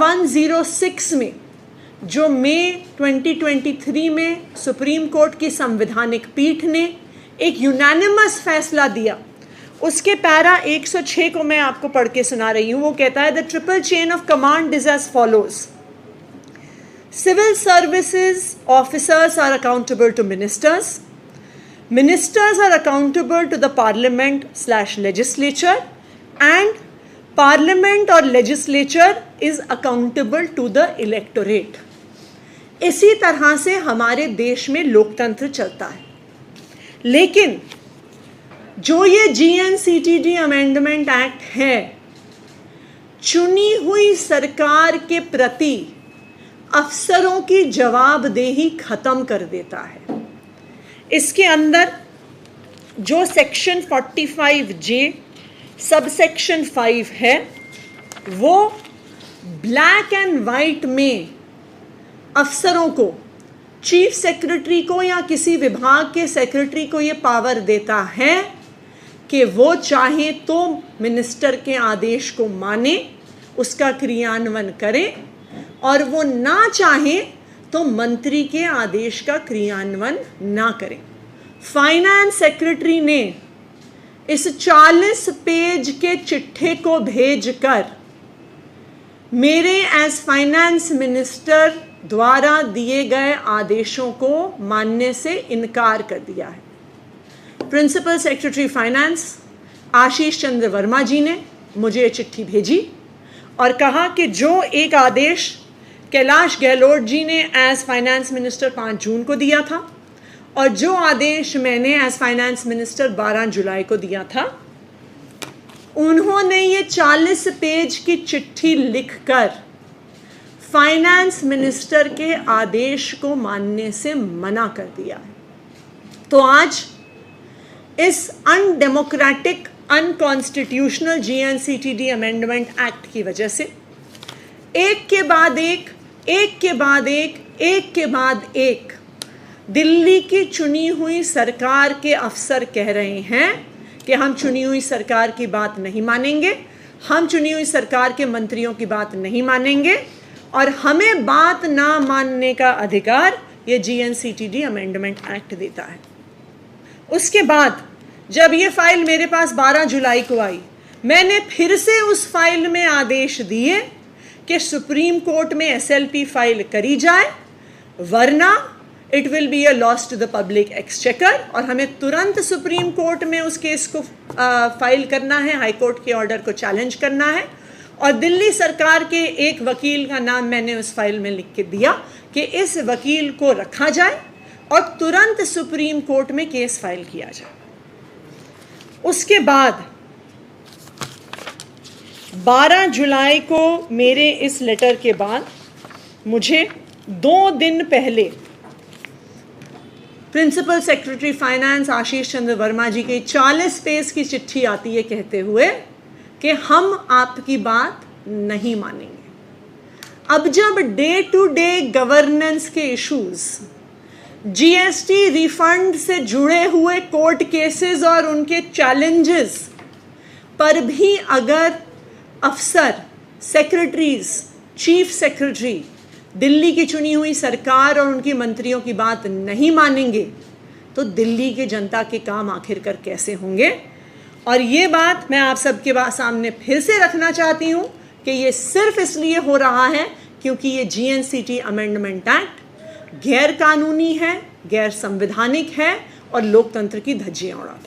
106 में जो मई 2023 में सुप्रीम कोर्ट की संवैधानिक पीठ ने एक यूनानिमस फैसला दिया, उसके पैरा 106 को मैं आपको पढ़ के सुना रही हूँ। वो कहता है, the triple chain of command is as follows. Civil services officers are accountable to ministers. Ministers are accountable to the parliament/legislature, and parliament or legislature is accountable to the electorate. इसी तरह से हमारे देश में लोकतंत्र चलता है। लेकिन जो ये GNCTD अमेंडमेंट एक्ट है, चुनी हुई सरकार के प्रति अफसरों की जवाबदेही खत्म कर देता है। इसके अंदर जो सेक्शन 45J सब सेक्शन 5 है, वो ब्लैक एंड वाइट में अफसरों को, चीफ सेक्रेटरी को या किसी विभाग के सेक्रेटरी को ये पावर देता है कि वो चाहे तो मिनिस्टर के आदेश को माने, उसका क्रियान्वयन करे, और वो ना चाहे तो मंत्री के आदेश का क्रियान्वयन ना करें। फाइनेंस सेक्रेटरी ने इस 40 पेज के चिट्ठे को भेजकर मेरे एज फाइनेंस मिनिस्टर द्वारा दिए गए आदेशों को मानने से इनकार कर दिया है। प्रिंसिपल सेक्रेटरी फाइनेंस आशीष चंद्र वर्मा जी ने मुझे ये चिट्ठी भेजी और कहा कि जो एक आदेश कैलाश गहलोत जी ने एज फाइनेंस मिनिस्टर 5 जून को दिया था और जो आदेश मैंने एज फाइनेंस मिनिस्टर 12 जुलाई को दिया था, उन्होंने ये 40 पेज की चिट्ठी लिखकर फाइनेंस मिनिस्टर के आदेश को मानने से मना कर दिया है। तो आज इस undemocratic, unconstitutional GNCTD amendment act की वजह से एक के बाद एक दिल्ली की चुनी हुई सरकार के अफसर कह रहे हैं कि हम चुनी हुई सरकार की बात नहीं मानेंगे, हम चुनी हुई सरकार के मंत्रियों की बात नहीं मानेंगे, और हमें बात ना मानने का अधिकार ये GNCTD अमेंडमेंट एक्ट देता है। उसके बाद जब ये फाइल मेरे पास 12 जुलाई को आई, मैंने फिर से उस फाइल में आदेश दिए कि सुप्रीम कोर्ट में SLP फाइल करी जाए, वरना it will be a loss to the public exchequer, और हमें तुरंत सुप्रीम कोर्ट में उस केस को फाइल करना है, हाई कोर्ट के ऑर्डर को चैलेंज करना है। और दिल्ली सरकार के एक वकील का नाम मैंने उस फाइल में लिख के दिया कि इस वकील को रखा जाए और तुरंत सुप्रीम कोर्ट में केस फाइल किया जाए। उसके बाद 12 जुलाई को मेरे इस लेटर के बाद मुझे 2 दिन पहले प्रिंसिपल सेक्रेटरी फाइनेंस आशीष चंद्र वर्मा जी की 40 पेज की चिट्ठी आती है कहते हुए कि हम आपकी बात नहीं मानेंगे। अब जब डे टू डे गवर्नेंस के इश्यूज, GST रिफंड से जुड़े हुए कोर्ट केसेस और उनके चैलेंजेस पर भी अगर अफसर, सेक्रेटरीज, चीफ सेक्रेटरी दिल्ली की चुनी हुई सरकार और उनकी मंत्रियों की बात नहीं मानेंगे, तो दिल्ली के जनता के काम आखिरकार कैसे होंगे। और ये बात मैं आप सबके सामने फिर से रखना चाहती हूँ कि ये सिर्फ इसलिए हो रहा है क्योंकि ये GNCTD अमेंडमेंट एक्ट गैर कानूनी है, गैर संवैधानिक है और लोकतंत्र की धज्जियां उड़ाता है।